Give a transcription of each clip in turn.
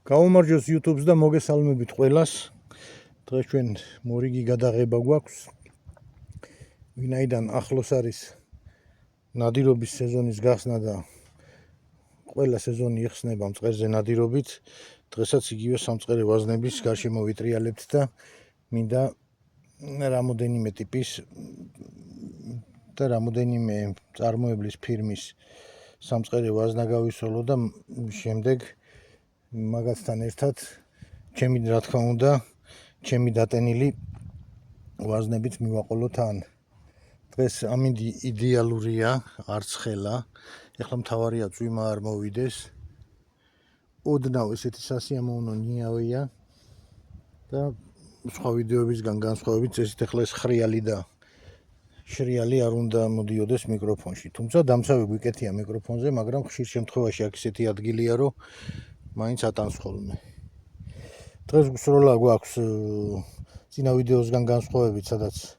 Გაუმარჯოს YouTube-ს და მოგესალმებით ყველას. დღეს ჩვენ მორიგი გადაღება გვაქვს. ვინაიდან ახლოს არის ნადირობის სეზონის გახსნა და ყველა სეზონი იხსნება მწყერზე ნადირობით, დღესაც იგივე სამწყერე ვაზნების გარშემო ვიტრიალებთ და მინდა რამოდენიმე ტიპის და რამოდენიმე წარმოებლის ფირმის სამწყერე ვაზნა გავისოლო და შემდეგ მაგათთან ერთად ჩემი რა თქმა უნდა ჩემი დატენილი ვაზნებით მივაყოლო თან. დღეს ამინდი იდეალურია, არც ხელა. ეხლა მთავარია წვიმა არ მოვიდეს. ოდნავ ესეთი სასიამოვნო ნიავია და სხვა ვიდეოებისგან განსხვავებით წესით ეხლა ეს ხრიალი და შრიალი არ უნდა მოდიოდეს მიკროფონში. თუმცა დამცავი გვიკეთია მიკროფონზე, მაგრამ ხშირ შემთხვევაში აქ ესეთი ადგილია, რომ მაინც ატანს ხოლმე. დღეს სროლა გვაქვს წინა ვიდეოსგან განსხვავებით, სადაც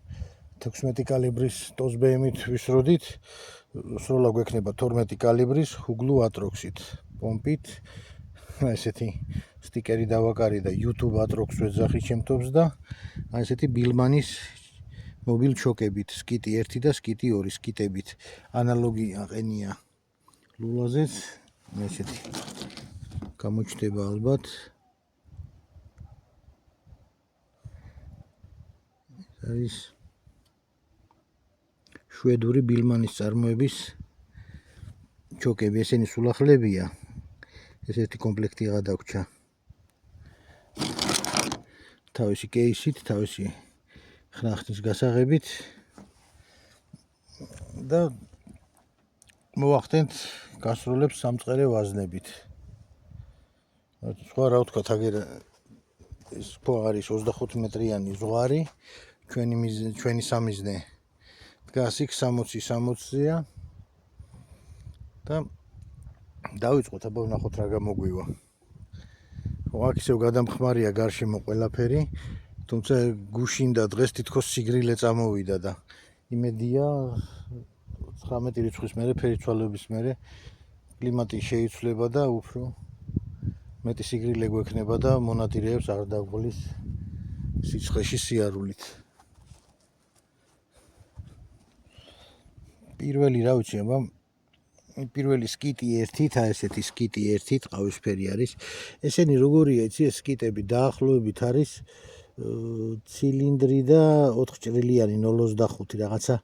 16 კალიბრის TOS-BM-ით ვისროდით. სროლა გვექნება 12 კალიბრის Huglu Atrox-ით, პომპით. ესეთი სტიკერი დავაკარი და YouTube Atrox ვეძახი ჩემთობს და ესეთი Billman-ის მობილ ჩოკებით, სკიტი 1 და სკიტი 2 სკიტებით. ანალოგი აყენია ლულაზეც, ესეთი გამოჩნდება ალბათ. არის შვედური Billman-ის წარმოების ჩოკები, ესენი სულახლებია. ეს ერთი კომპლექტი გადაგვრჩა. თავისი კეისით, თავისი ხნახტის გასაღებით და მოვახდენთ გასროლებს სამწყერე ვაზნებით. სხვა რა ვთქვათ, აგერ ეს ხო არის 25 მეტრიანი ზღვარი, ჩვენი სამიზნე დგას იქ 60-60-ზეა და დავიწყოთ, აბა ვნახოთ რა გამოგვივა. ხო, აქ ისევ გადამხმარია გარშემო ყველაფერი, თუმცა გუშინდა დღეს თითქოს სიგრილე წამოვიდა და იმედია 19 რიცხვის მერე ფერიცვალების მერე კლიმატი შეიცვლება და უფრო მეტი სიგრილე გვექნება და მონადირეებს არ დაგვლის სიცხეში სიარულით. პირველი რა ვიცი, აბა პირველი სკიტი 1-ით, ესეთი სკიტი 1-ით ყავისფერი არის. ესენი როგორია, იცი, ეს სკიტები დაახლოებით არის ცილინდრი და 4 ჭრილიანი 0.25 რაღაცა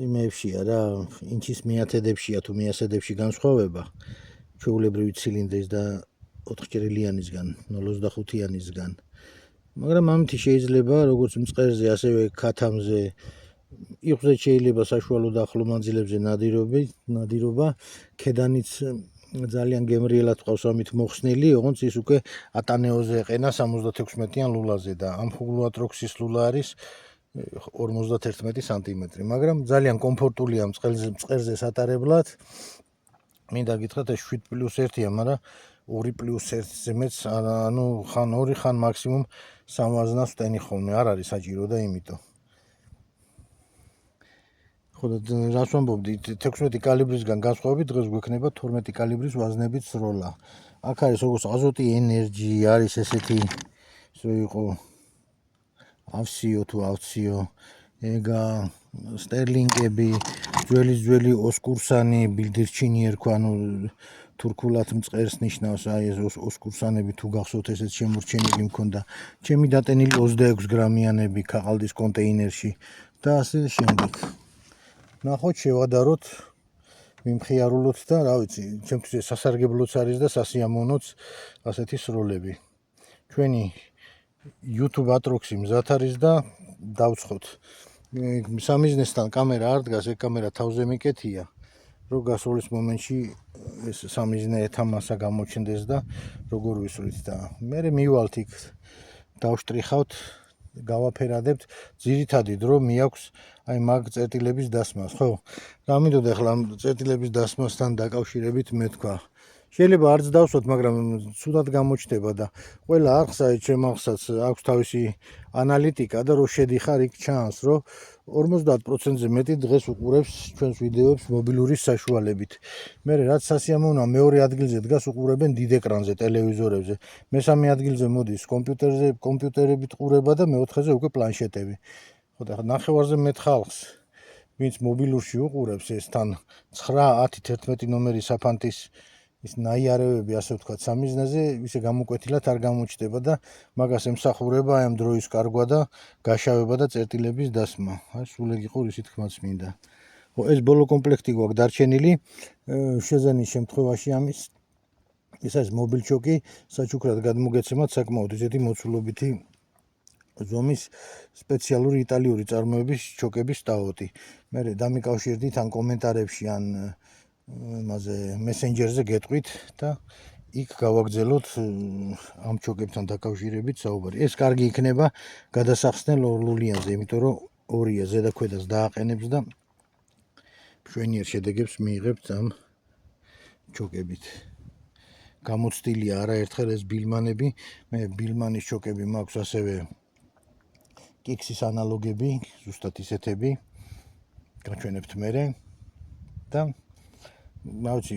იმეებშია რა, ინჩის მეათედებშია თუ მეასედებში განსხვავება ჩვეულებრივი ცილინდრის და 4 ჭრილიანისგან, 0.25-იანისგან. მაგრამ ამით შეიძლება როგორც მწყერზე, ასევე ქათამზე იხვზე შეიძლება საშუალო და ახლო მანძილებზე ნადირობა, ქედანიც ძალიან გემრიელად ყავს ამით მოხსნილი, ოღონდ ის უკვე ატანეოზე ეყენა 76-იან ლულაზე და ამ Huglu Atrox-ის ლულა არის 51 სანტიმეტრი, მაგრამ ძალიან კომფორტულია მწყერზე სატარებლად. მინდა გითხრათ, ეს 7+1-ია, მაგრამ 2+1-ზე მეც, ანუ ხან 2, ხან მაქსიმუმ 3 ვაზნას ვტენი ხოლმე, არ არის საჭირო და იმიტომ. ხო და რას ვამბობდი, 16 კალიბრისგან განსხვავებით დღეს გვექნება 12 კალიბრის ვაზნებით სროლა. აქ არის როგორც აზოტი ენერჯი, არის ესეთი ისე იყო ავსიო თუ ავციო, ეგა სტერლინგები, ძველი ოსკურსანი, ბილდირჩინი ერქვა, ანუ თურქულად მწყერს ნიშნავს, აი ეს ოსკურსანები თუ გახსოვთ, ესეც შემორჩენილი მქონდა. ჩემი დატენილი 26 გრამიანები ქაღალდის კონტეინერში და ასე შემდეგ. ნახოთ, შევადაროთ, მიმხიარულოთ და რა ვიცი, ჩემთვის სასარგებლოც არის და სასიამოვნოც ასეთი სროლები. ჩვენი YouTube Atrox-ი მზად არის და დავცხოთ. სამიზნესთან კამერა არ დგას, ეგ კამერა თავზე მიკეთია, რომ გასროლის მომენტში ეს სამიზნე ეთამასა გამოჩნდეს და როგორ ვისვრით და მე მივალთ იქ, დავშტრიხავთ, გავაფერადებთ. ძირითადი დრო მიაქვს აი მაგ წერტილების დასმას, ხო? რა მინდოდა ახლა ამ წერტილების დასმასთან დაკავშირებით მე თქვა, შეიძლება არც დავსვათ, მაგრამ ცუდად გამოჩნდება და ყველა არხს ჩემს აქვს თავისი ანალიტიკა და რო შედიხარ იქ ჩანს, რომ 50%-ზე მეტი დღეს უყურებს ჩვენს ვიდეოებს მობილური საშუალებით. მე რაც სასიამოვნოა, მეორე ადგილზე დგას უყურებენ დიდ ეკრანზე, ტელევიზორებზე. მესამე ადგილზე მოდის კომპიუტერებით ყურება და მეოთხეზე უკვე პლანშეტები. ხო და ნახევარზე მეტ ხალხს ვინც მობილურში უყურებს ეს თან 9, 10, 11 ნომერი საფანტის ის ნაიარევები, ასე ვთქვათ, სამიზნეზე ისე გამოკვეთილად არ გამოჩნდება და მაგას ემსახურება ამ დროის კარგვა და გაშავება და წერტილების დასმა. აი, სულ ეგ იყო რისი თქმაც მინდა. ხო, ეს ბოლო კომპლექტი გვაქვს დარჩენილი. შეზენის შემთხვევაში ამის ეს არის მობილჩოკი, საჩუქრად გადმოგეცემათ საკმაოდ ისეთი მოცულობითი ზომის სპეციალური იტალიური წარმოების ჩოკების სტაოტი. მე დამიკავშირდით ან კომენტარებში ან მასე მესენჯერზე გეტყვით და იქ გავაგრძელოთ ამ ჩოკებთან დაკავშირებით საუბარი. ეს კარგი იქნება გადასახსნელ ორლულიანზე, იმიტომ რომ ორია ზედა ქვედას დააყენებს და მშვენიერ შედეგებს მიიღებთ ამ ჩოკებით. გამოცდილია არაერთხელ ეს ბილმანები, მე ბილმანის ჩოკები მაქვს ასევე კიქსის ანალოგები, ზუსტად ისეთები. გაჩვენებთ მერე და ნავცი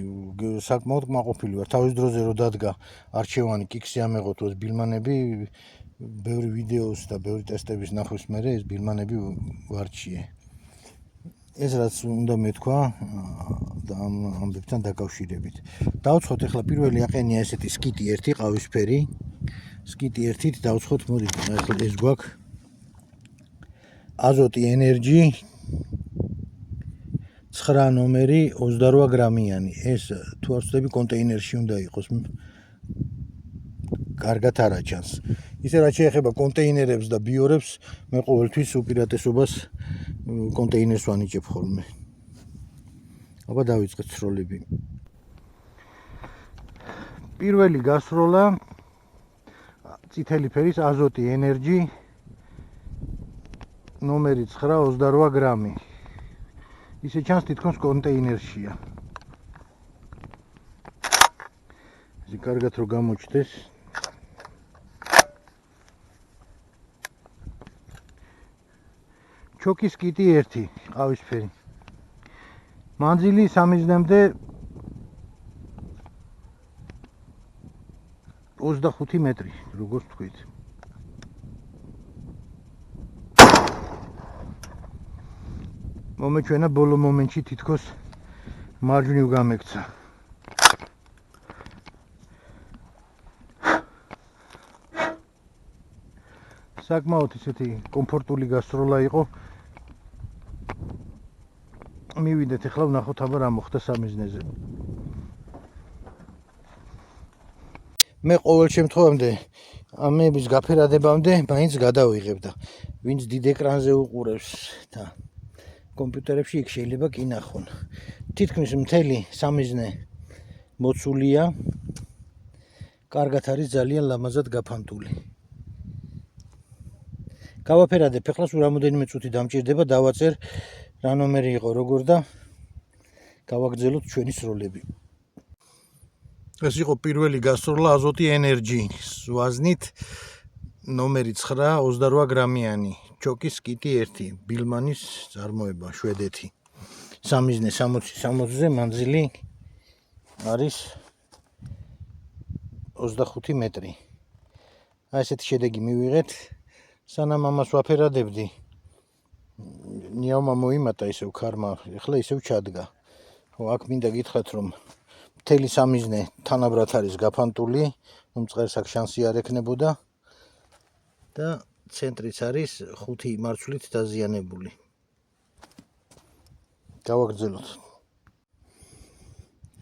საკმაოდ კმაყოფილი ვარ. თავის დროზე რო დადგა არჩევანი კიქსი ამეღოთ ეს ბილმანები, ბევრი ვიდეოს და ბევრი ტესტების ნახვის მერე ეს ბილმანები ვარჩიე. ეს რაც უნდა მეთქვა და ამ ამბებთან დაკავშირებით. დავცხოთ ახლა პირველი აყენია ესეთი სკიტი 1 ყავისფერი. სკიტი 1-ით დავცხოთ, მოდი ახლა ეს გვაქვს აზოტი ენერჯი 9 ნომერი 28 გრამიანი. ეს თუ არ ვცდები კონტეინერში უნდა იყოს. კარგად არ აჩანს. ისე რაც შეეხება კონტეინერებს და ბიორებს, მე ყოველთვის უპირატესობას კონტეინერს ვანიჭებ ხოლმე. აბა დავიწყეთ სროლები. პირველი გასროლა წითელი ფერის აზოტი ენერჯი ნომერი 9 28 გრამი. ისე ჩანს თითქოს კონტეინერშია. ისე კარგად რო გამოჩნდეს. ჩოკის კიტი 1 ყავისფერი. მანძილი სამიზნემდე 25 მეტრი, როგორც თქვით. მომეჩვენა ბოლო მომენტში თითქოს მარჯვნივ გამექცა. საკმაოდ ისეთი კომფორტული გასროლა იყო. მივიდეთ ახლა ვნახოთ აბა რა მოხდა სამიზნეზე. მე ყოველ შემთხვევაში ამების გაფერადებამდე მაინც გადავიღებ და ვინც დიდ ეკრანზე უყურებს და კომპიუტერებში იქ შეიძლება კი ნახონ. თითქმის მთელი სამიზნე მოცულია. კარგად არის ძალიან ლამაზად გაფანტული. გავაფერადებ ახლა სულ რამოდენიმე წუთი დამჭირდება დავაწერ რა ნომერი იყო როგორ და გავაგრძელოთ ჩვენი სროლები. ეს იყო პირველი გასროლა აზოტი ენერჯის ვაზნით ნომერი 9 28 გრამიანი. ჩოკის კიტი 1 ბილმანის წარმოება შვედეთი. სამიზნე 60-ზე მანძილი არის 25 მეტრი. აი ესეთი შედეგი მივიღეთ. სანამ ამას ვაფერადებდი, ნიავმა მოიმატა ისევ ქარმა, ახლა ისევ ჩადგა. ხო, აქ მინდა გითხრათ, რომ მთელი სამიზნე თანაბრად არის გაფანტული, მწყერს აქ შანსი არ ექნებოდა და ცენტრიც არის 5 მარცვლით დაზიანებული. გავაგრძელოთ.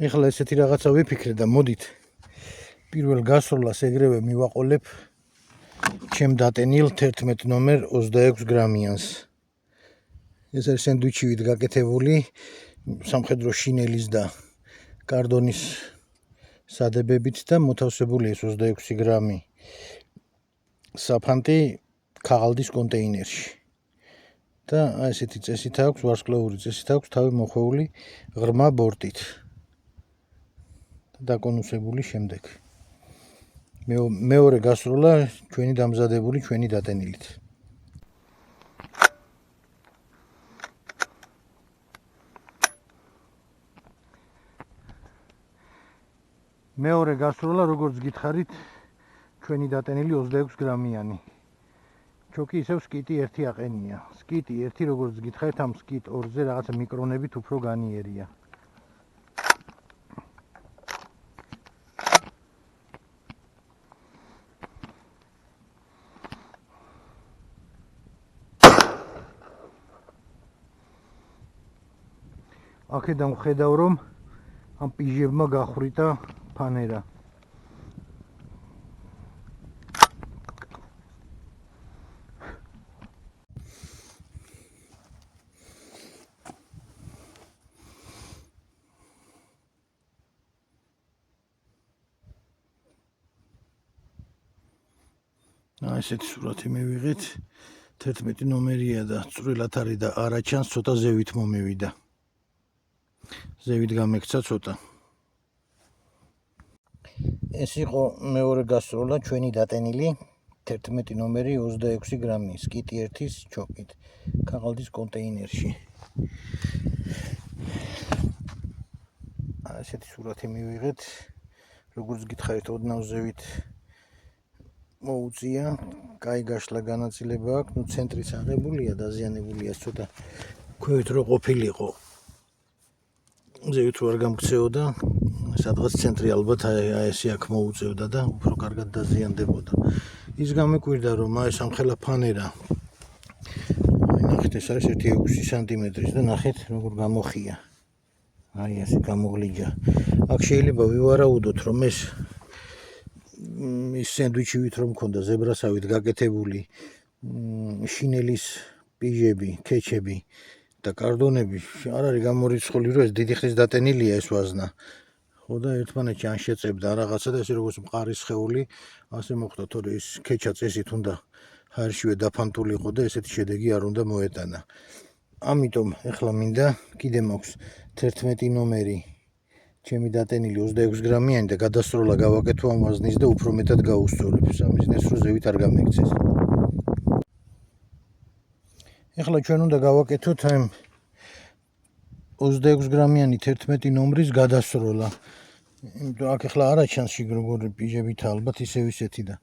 ეხლა ესეთი რაღაცა ვიფიქრე და მოდით პირველ გასროლას ეგრევე მივაყოლებ ჩემ დატენილ 11 ნომერ 26 გრამიანს. ეს არის სენდვიჩივით გაკეთებული სამხედრო შინელის და კარდონის სადებებით და მოთავსებული ეს 26 გრამი საფანტი ქაღალდის კონტეინერში. და აი ესეთი წესით აქვს, ვარსკვლავური წესით აქვს თავი მოხვეული ღრმა ბორტით. დაკონუსებული შემდეგ. მეორე გასროლა ჩვენი დამზადებული ჩვენი დატენილით. მეორე გასროლა როგორც გითხარით ჩვენი დატენილი 26 გრამიანი. ჩოკი ისევ სკიტი 1 აყენია. სკიტი 1 როგორც გითხარით ამ სკიტ 2-ზე რაღაცა მიკრონებით უფრო განიერია. აქედან ვხედავ რომ ამ პიჟებმა გახვრიტა ფანერა. ესეთი სურათი მივიღეთ. 11 ნომერია და წვრილად არის და არა ჩანს, ცოტა ზევით მომივიდა. ზევით გამექცა ცოტა. ეს იყო მეორე გასროლა ჩვენი დატენილი 11 ნომერი 26 გრამი სკიტი 1-ის ჩოკით ქაღალდის კონტეინერში. ესეთი სურათი მივიღეთ. როგორც გითხარით, ოდნავ ზევით მოუწია, კაი გაშლა განაწილება აქვს, ცენტრიც აღებულია, დაზიანებულია ცოტა. ქვევით რო ყოფილიყო. ზევით არ გამქცეოდა, სადღაც ცენტრი ალბათ ესე აქ მოუწევდა და უფრო კარგად დაზიანდებოდა. ის გამეკვირდა რომ ეს ამხელა ფანერა. ნახეთ, ეს არის 1.6 სანტიმეტრის და ნახეთ როგორ გამოხია. ესე გამოღლიჯა. აქ შეიძლება ვივარაუდოთ რომ ეს სენდვიჩივით რომ მქონდა ზებრასავით გაკეთებული შინელის პიჟები, ქეჩები და კარდონები არ არის გამორიცხული რომ ეს დიდი ხნის დატენილია ეს ვაზნა. ხო და ერთმანეთში ან შეწებდა რაღაცა და ესე როგორც მყარის სხეული ასე მოხდა, თორე ის ქეჩა წესით უნდა ჰაერშივე დაფანტულიყო და ესეთი შედეგი არ უნდა მოეტანა. ამიტომ ეხლა მინდა კიდე მაქვს 11 ნომერი ჩემი დატენილი 26 გრამიანი და გადასროლა გავაკეთო ამ ვაზნის და უფრო მეტად გაუსწორებ სამიზნეს რომ ზევით არ გამექცეს. ეხლა ჩვენ უნდა გავაკეთოთ ამ 26 გრამიანი 11 ნომრის გადასროლა. იმიტომ აქ ეხლა არა ჩანს შიგროგორი პიჟებით ალბათ ისევ ისეთი და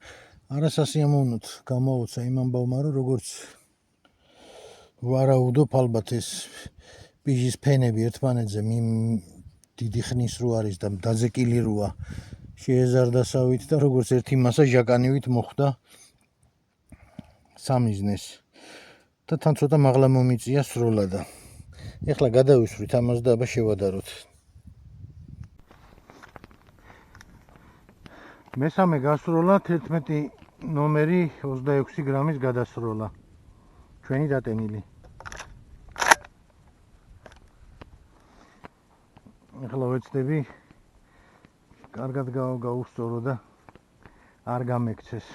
არასასიამოვნოდ გამოვოცა იმ ამბავმა რომ როგორც ვარაუდობ ალბათ ეს პიჟის ფენები ერთმანეთზე დიდი ხნის რო არის და დაძეკილი როა შეეზარდასავით და როგორც ერთი მასა ჟაკანივით მოხვდა სამიზნეს და თან ცოტა მაღლა მომიწია სროლა და ეხლა გადავისვრით ამას და აბა შევადაროთ. მესამე გასროლა 11 ნომერი 26 გრამის გადასროლა ჩვენი დატენილი. ეხლა ვეცდები კარგად გავუსწორო და არ გამექცეს.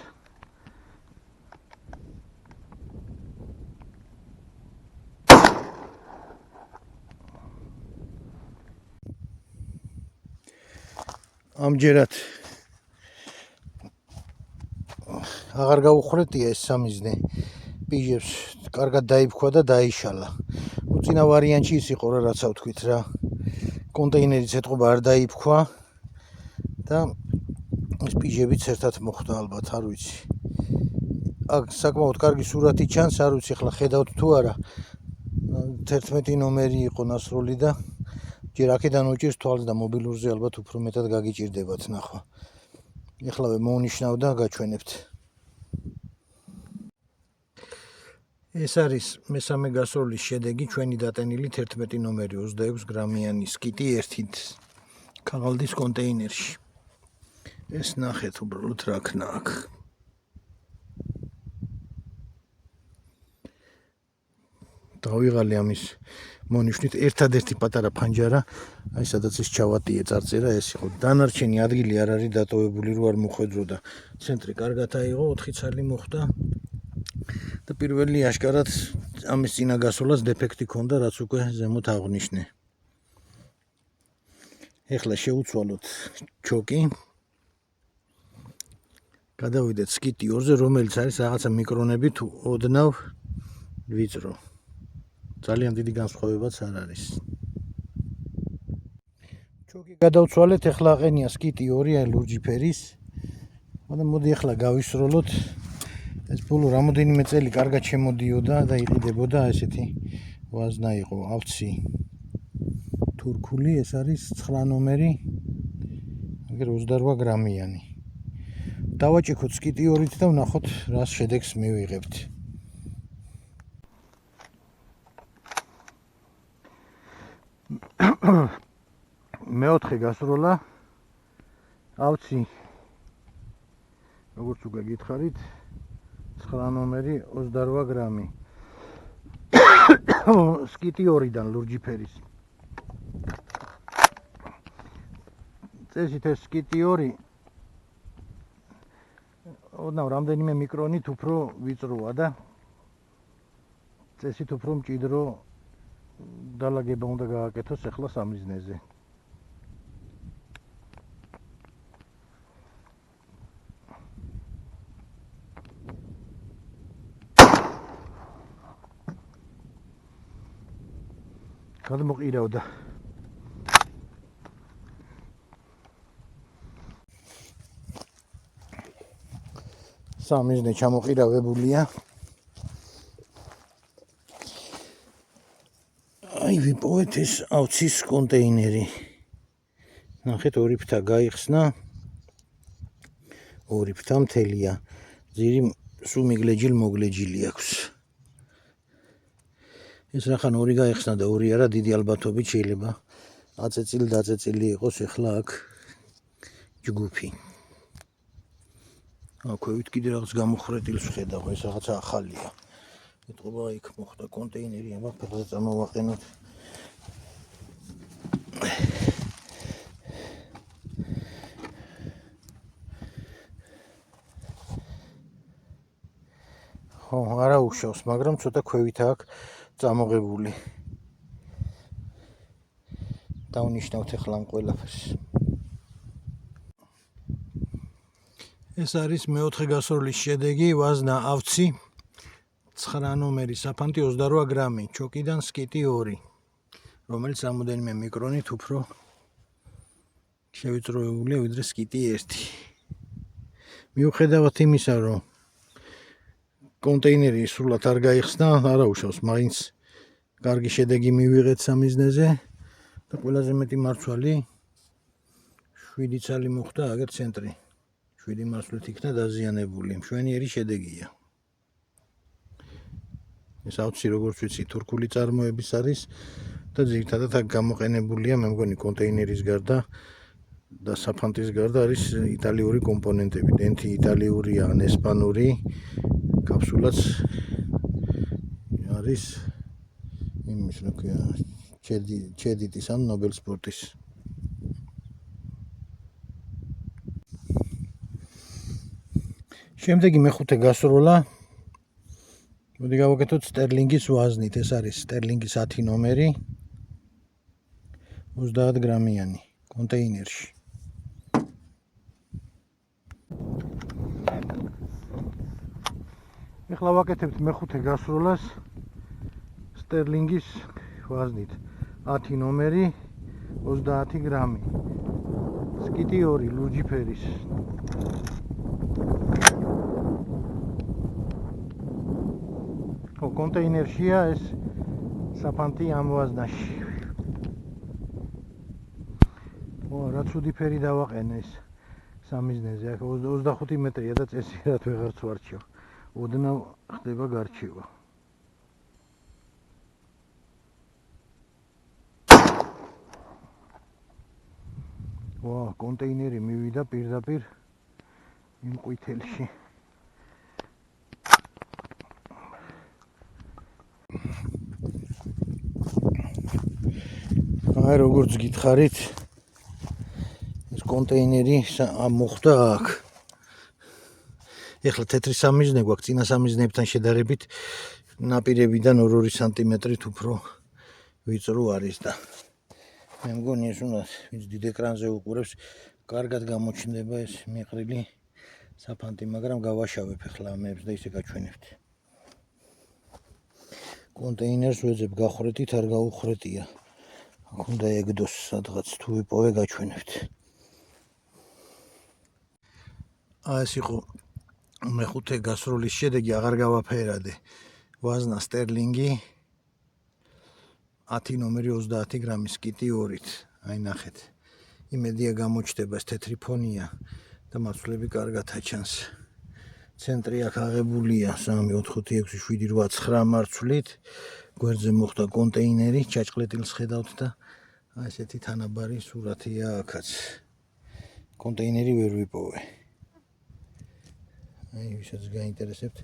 ამჯერად აღარ გავუხრეტია ეს სამიზნე პიჟებს კარგად დაიფქვა და დაიშალა. უწინა ვარიანტი ის იყო რა რაცა ვთქვით რა კონტეინერიც ეთყობა არ დაიფქვა და ეს პიჟებიც ერთად მოხვდა ალბათ არ ვიცი. აქ საკმაოდ კარგი სურათი ჩანს, არ ვიცი ახლა ხედავთ თუ არა. 11 ნომერი იყო ნასროლი და ჯერ აქედან უჭირს თვალს და მობილურზე ალბათ უფრო მეტად გაგიჭირდებათ ნახვა. ეხლავე მოვნიშნავ და გაჩვენებთ. ეს არის მესამე გასროლის შედეგი ჩვენი დატენილი 11 ნომერი 26 გრამიანი სკიტი 1-ით ქაღალდის კონტეინერში. ეს ნახეთ უბრალოდ რა ქნა აქ. დავიღალე ამის მონიშნით ერთადერთი პატარა ფანჯარა, აი სადაც ეს ჩავატიე წარწერა ეს იყო. დანარჩენი ადგილი არ არის დატოვებული რომ არ მოხვედრო და ცენტრი კარგად აიღო, 4 ცალი მოხვდა. და პირველი აშკარად ამის წინა გასროლას დეფექტი ქონდა, რაც უკვე ზემოთ აღვნიშნე. ეხლა შევუცვალოთ ჩოკი. გადავიდეთ სკიტი 2-ზე, რომელიც არის რაღაცა მიკრონებით ოდნავ ვიწრო. ძალიან დიდი განსხვავებაც არ არის. ჩოკი გადავცვალეთ, ეხლა აყენია სკიტი 2 ლურჯი ფერის. მოდი ეხლა გავისროლოთ. ეს ბოლო რამოდენიმე წელი კარგად შემოდიოდა და იყიდებოდა, ესეთი ვაზნა იყო, ავცი თურქული, ეს არის 9 ნომერი, აგერ 28 გრამიანი. დავაჭიქოთ სკიტი 2-ით და ვნახოთ რას შედეგს მივიღებთ. მეოთხე გასროლა ავცი, როგორც უკვე გითხარით, 9 ნომერი 28 გრამი. სკიტი 2-დან ლურჯი ფერის. წესით ეს სკიტი 2 ოდნავ რამდენიმე მიკრონით უფრო ვიწროა და წესით უფრო მჭიდრო დალაგება უნდა გააკეთოს ახლა სამიზნეზე. გადმოყირავდა. სამიზნე ჩამოყირავებულია. აი ვიპოვეთ ეს ავცის კონტეინერი. ნახეთ, 2 ფთა გაიხსნა. 2 ფთა მთელია. ძირი სულ მიგლეჯილ-მოგლეჯილი აქვს. ეს რახან 2 გაიხსნა და 2 არა, დიდი ალბათობით შეიძლება აწეწილი დაწეწილი იყოს ახლა აქ ჯგუფი. აქვევით კიდე რაღაც გამოხრეტილს ვხედავ, ეს რაღაცა ახალია. ეთყობა იქ მოხდა კონტეინერი, აბა ფეხზე წამოვაყენოთ. ხო, არა უშავს, მაგრამ ცოტა ქვევითაა აქ წამოღებული. დავნიშნავთ ახლა ამ ყველაფერს. ეს არის მეოთხე გასროლის შედეგი, ვაზნა ავცი 9 ნომერი, საფანტი 28 გრამი, ჩოკიდან სკიტი 2, რომელიც რამოდენიმე მიკრონით უფრო შევიწროებულია ვიდრე სკიტი 1. მიუხედავად იმისა, რომ კონტეინერი სრულად არ გაიხსნა, არა უშავს, მაინც კარგი შედეგი მივიღეთ სამიზნეზე და ყველაზე მეტი მარცვალი 7 ცალი მოხდა აგერ ცენტრი. 7 მარცვლით იქნა დაზიანებული, მშვენიერი შედეგია. ეს ავცი, როგორც ვიცი, თურქული წარმოების არის და ძირითადად აქ გამოყენებულია, მე მგონი, კონტეინერის გარდა და საფანტის გარდა არის იტალიური კომპონენტები. დენთი იტალიურია, ან ესპანური, კაფსულაც არის იმის, რა ქვია, ჩედიტის ან ნობელ სპორტის. შემდეგი მეხუთე გასროლა. მოდი გავაკეთოთ სტერლინგის ვაზნით. ეს არის სტერლინგის 10 ნომერი 30 გრამიანი კონტეინერში. ეხლა ვაკეთებთ მეხუთე გასროლას სტერლინგის ვაზნით. 10 ნომერი 30 გრამი. სკიტი 2 ლურჯი ფერის. კონტეინერშია ეს საფანტი ამ ვაზნაში. რა ცუდი ფერი დავაყენე ეს სამიზნეზე. აქ 25 მეტრია და წესი რა ვეღარც ვარჩევ. ოდნავ ხდება გარჩევა. კონტეინერი მივიდა პირდაპირ იმ ყვითელში. აი როგორც გითხარით, ეს კონტეინერი მოხდა აქ. ეხლა თეთრი სამიზნე გვაქვს, წინა სამიზნეებთან შედარებით ნაპირებიდან 2 სანტიმეტრით უფრო ვიწრო არის და მე მგონი ეს უნდა ვინც დიდ ეკრანზე უყურებს კარგად გამოჩნდება ეს მეყრილი საფანტი, მაგრამ გავაშავებ ახლა ამებს და ისე გაჩვენებთ. კონტეინერს ვეძებ გახრეტით, არ გაუხრეტია. აქ უნდა ეგდოს სადღაც თუ ვიპოვე გაჩვენებთ. ეს იყო მეხუთე გასროლის შედეგი, აღარ გავაფერადე. ვაზნა სტერლინგი 10 ნომერი 30 გრამის კიტი 2-ით. აი ნახეთ. იმედია გამოჩნდება ეს თეთრი ფონია და მაცვლები კარგად აჩანს. ცენტრი აქ აღებულია 3 4 6 7 8 9 მარცვლით. გვერდზე მოხდა კონტეინერი, ჩაჭყლეტილს ხედავთ და აი ესეთი თანაბარი სურათია აქაც. კონტეინერი ვერ ვიპოვე. აი ვისაც გაინტერესებთ,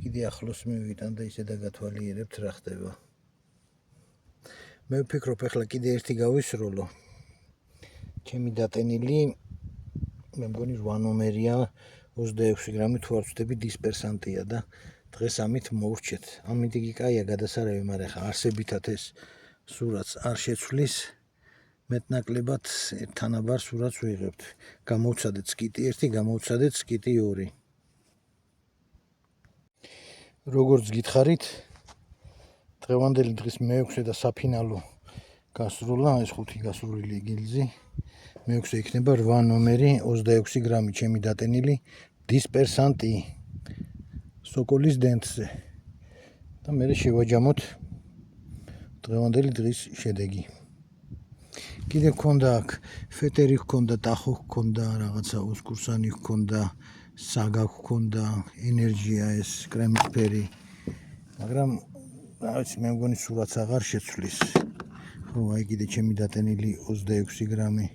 კიდე ახლოს მივიტან და ისე დაგათვალიერებთ რა ხდება. მე ვფიქრობ ახლა კიდე ერთი გავისროლო. ჩემი დატენილი მე მგონი 8 ნომერია 26 გრამი თუ არ ვცდები დისპერსანტია და დღეს ამით მოვრჩეთ. ამით იგი კაია გადასარევი, მაგრამ ახლა არსებითად ეს სურათს არ შეცვლის. მეტნაკლებად თანაბარ სურათს ვიღებთ. გამოვცადეთ სკიტი 1, გამოვცადეთ სკიტი 2. როგორც გითხარით, დღევანდელი დღის მე-6 და საფინალო გასროლა, ეს 5 გასროლილი გილზი. მე-6 იქნება 8 ნომერი 26 გრამი ჩემი დატენილი დისპერსანტი სოკოლის დენტზე. და მე შევაჯამოთ დღევანდელი დღის შედეგი. კიდე გქონდა აქ ფეტერი, გქონდა ტახო, გქონდა რაღაცა უსკურსანი, გქონდა საგა, გქონდა ენერგია ეს კრემისფერი, მაგრამ რა ვიცი, მე მგონი სურათს აღარ შეცვლის. ხო, აი კიდე ჩემი დატენილი 26 გრამი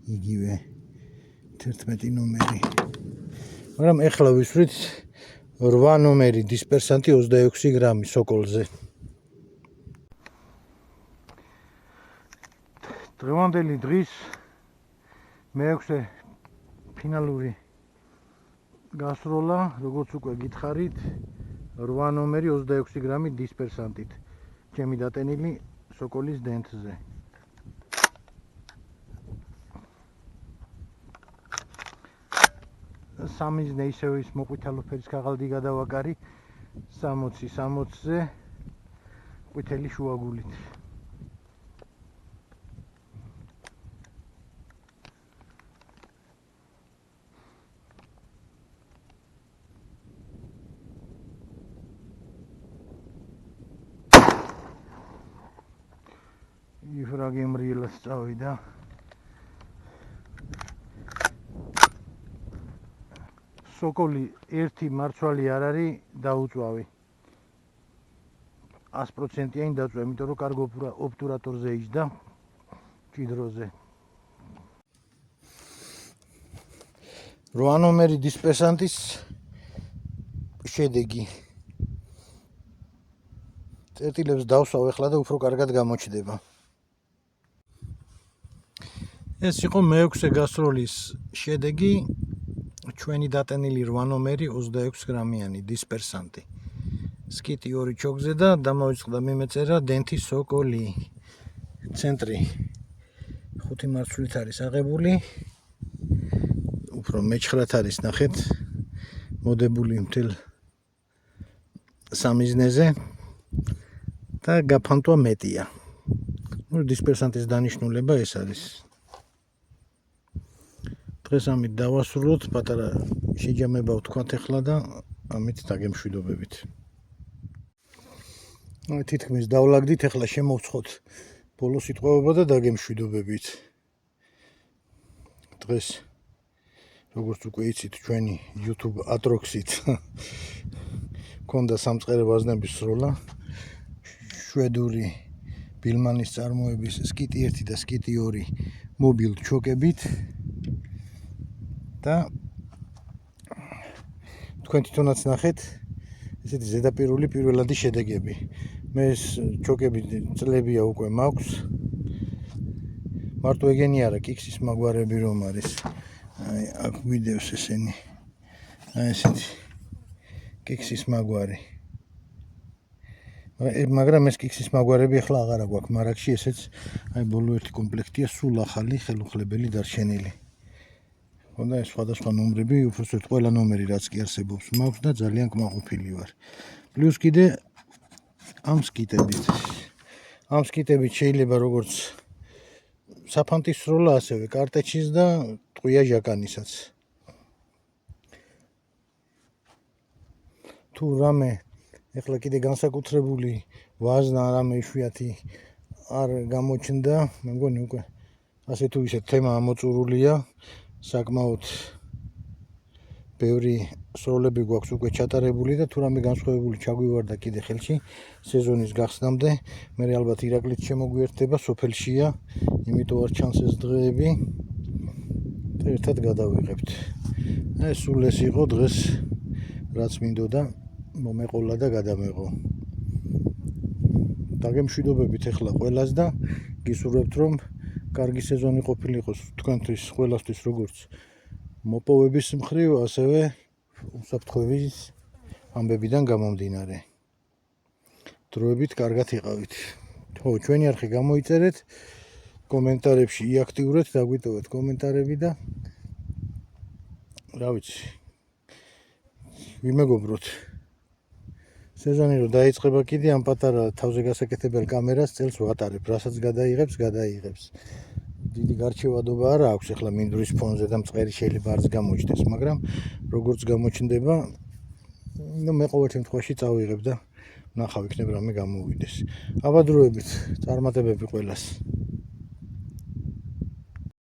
იგივე 11 ნომერი. მაგრამ ეხლა ვისვრით 8 ნომერი დისპერსანტი 26 გრამი სოკოლზე. დღევანდელი დღის მე-6 ფინალური გასროლა, როგორც უკვე გითხარით, 8 ნომერი 26 გრამი დისპერსანტით ჩემი დატენილი სოკოლის დენტზე. სამიზნე ისევ ის მოყვითალო ფერის ქაღალდი გადავაკარი 60-ზე ყვითელი შუაგულით. იფრაგი მრიელას წავიდა. სოკოლი ერთი მარცვალი არ არის დაუწვავი. 100%-იანი დაწვა, იმიტომ რომ კარგ ობტურატორზე იჯდა ჭიდროზე. 8 ნომერი დისპერსანტის შედეგი. წერტილებს დავსვავ ახლა და უფრო კარგად გამოჩნდება. ეს იყო მე-6 გასროლის შედეგი. ჩვენი დატენილი 8 ნომერი 26 გრამიანი დისპერსანტი. სკიტი 2 ჩოგზე და დამოვიწყდა მიმეწერა დენტი სოკოლი. ცენტრი 5 მარცვლით არის აღებული. უფრო მეჩხრად არის, ნახეთ, მოდებული მთელ სამიზნეზე და გაფანტვა მეტია. დისპერსანტის დანიშნულება ეს არის. დღეს ამით დავასრულოთ, პატარა შეჯამება ვთქვათ ახლა და ამით დაგემშვიდობებით. თითქმის დავლაგდით, ახლა შემოვცხოთ ბოლო სიტყვაობა და დაგემშვიდობებით. დღეს როგორც უკვე იცით, ჩვენი YouTube Atrox-ით ქონდა სამწყერე ვაზნების სროლა. შვედური ბილმანის წარმოების სკიტი 1 და სკიტი 2 მობილ ჩოკებით. და თქვენ თვითონაც ნახეთ ესეთი ზედაპირული პირველადი შედეგები. მე ეს ჩოკები წლებია უკვე მაქვს. მარტო ეგენი არა, კიქსის მაგვარები რომ არის. აი აქ ვიდეოს ესენი. აი ესეთი კიქსის მაგვარი. მაგრამ ეს კიქსის მაგვარები ახლა აღარა გვაქვს მარაგში, ესეც აი ბოლო ერთი კომპლექტია, სულ ახალი ხელუხლებელი დარჩენილი. ხონდა ეს სხვადასხვა ნომრები, უბრალოდ ყველა ნომერი რაც კი არსებობს მაქვს და ძალიან კმაყოფილი ვარ. პლუს კიდე ამ სკიტებით შეიძლება როგორც საფანტის სროლა, ასევე კარტეჩის და ტყვია ჟაკანისაც. თუ რამე ეხლა კიდე განსაკუთრებული ვაზნა რამე იშვიათი არ გამოჩნდა, მე მგონი უკვე ასე თუ ისე თემა ამოწურულია, საკმაოდ ბევრი სროლები გვაქვს უკვე ჩატარებული და თუ რამე განსხვავებული ჩაგვივარდა კიდე ხელში სეზონის გახსნამდე, მე ალბათ ირაკლიც შემოგვიერთდება, სოფელშია, იმიტომ არ ჩანს ეს დღეები და ერთად გადავიღებთ. ეს სულ ეს იყო დღეს, რაც მინდოდა მომეყოლა და გადამეღო. დაგემშვიდობებით ახლა ყველას და გისურვებთ რომ კარგი სეზონი ყოფილიყოს თქვენთვის ყველასთვის როგორც მოპოვების მხრივ, ასევე უსაფრთხოების ამბებიდან გამომდინარე. დროებით კარგად იყავით. ხო, ჩვენი არხი გამოიწერეთ, კომენტარებში იაქტიურეთ, დაგვიტოვეთ კომენტარები და რა ვიცი, ვიმეგობროთ. სეზონი რო დაიწყება კიდე ამ პატარა თავზე გასაკეთებელ კამერას წელს ვატარებ, რასაც გადაიღებს. დიდი გარჩევადობა არ აქვს ახლა მინდვრის ფონზე და მწყერი შეიძლება არც გამოჩნდეს, მაგრამ როგორც გამოჩნდება, მე ყოველ შემთხვევაში წავიღებ და ნახავ იქნებ რამე გამოვიდეს. აბადროებით, წარმატებები ყველას.